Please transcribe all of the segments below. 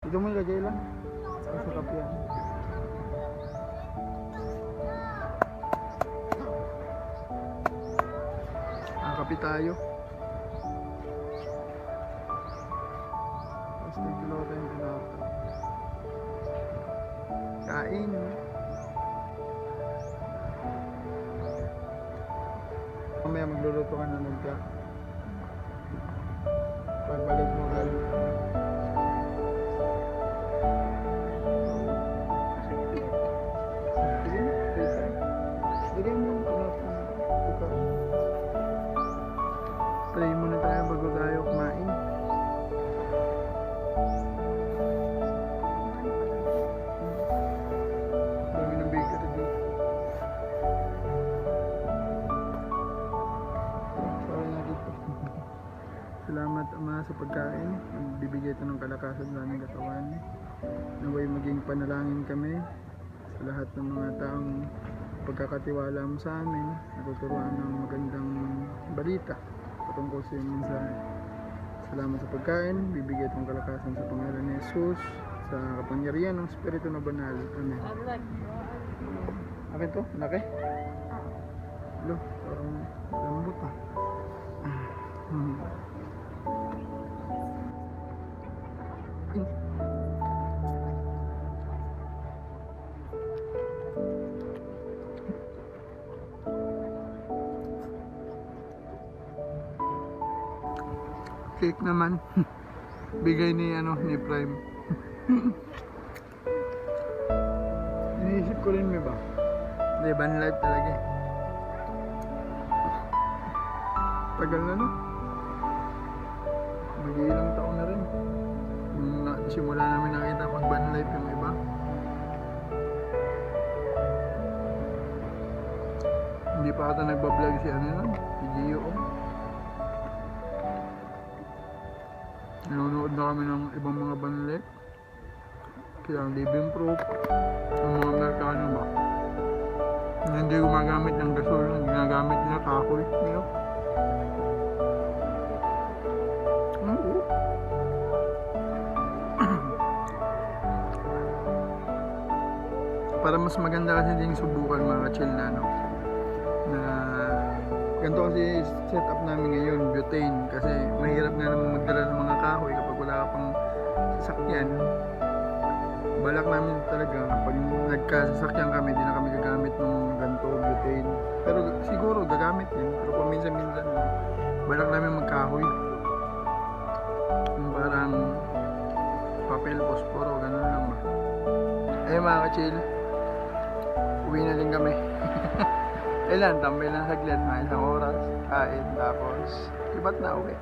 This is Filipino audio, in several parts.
Ito mo ilagay lang. Masarap yan. Kape tayo. Tapos nagkulaw tayong tinapay. Kain. Mamaya magluluto ka na nagka. Pagbalik mo galing. Sige mo yung tinapay. Try muna tayo bago tayo kumain. Dami ng bakery dito. Sorry na dito. Salamat Ama sa pagkain. Bibigay ito ng kalakasan sa aming katawan. Naway maging panalangin kami sa lahat ng mga taong pagkakatiwala mo sa amin. Natuturuan ng magandang balita patungkol sa iyong mensahe. Salamat sa pagkain, bibigay itong kalakasan sa pangalan ni Jesus, sa kapangyarihan ng Espiritu na Banal. Amen. Akin to? Laki? Lo, parang lambot ah. Cake naman. Bigay ni ni Prime. Iniisip ko rin may ba? Hindi, van life talaga eh. Tagal na no? Mag-iilang taon na rin. Simula namin nakita pag van life yung iba. Hindi pa ata nagbablog si si Gio. Nanonood na kami ng ibang mga banlet. Kaya ang living proof, ang mga Amerikano ba, na hindi gumagamit ng gasol, ginagamit nila kahoy. You know? Para mas maganda kasi din subukan mga chill na na ganito kasi setup namin ngayon, butane, kasi mahirap nga naman magdala ng mga kahoy kapag wala ka pang sasakyan. Balak namin talaga pag nagkasasakyan kami, di na kami gagamit ng ganito, butane. Pero siguro gagamit din, pero kung minsan-minsan balak namin magkahoy, yung parang papel, posporo, gano'n lang ba. Mga ka-chill, uwi na din kami. Ilan, tambay lang saglit, mga isang oras, kain, tapos iba't na uwi.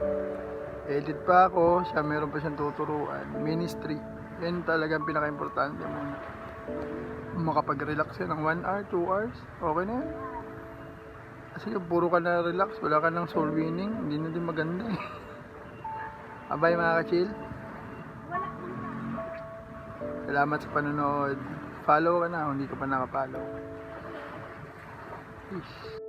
Edit pa ako, siya meron pa siyang tuturuan, ministry. Yan talagang pinaka-importante muna. Makapag-relax yan ng 1 hour, 2 hours, okay na yan. Kasi puro ka na relax, wala ka ng soul winning, hindi na din maganda eh. Abay mga ka-chill. Salamat sa panonood. Follow ka na kung hindi ka pa nakapollow. Peace.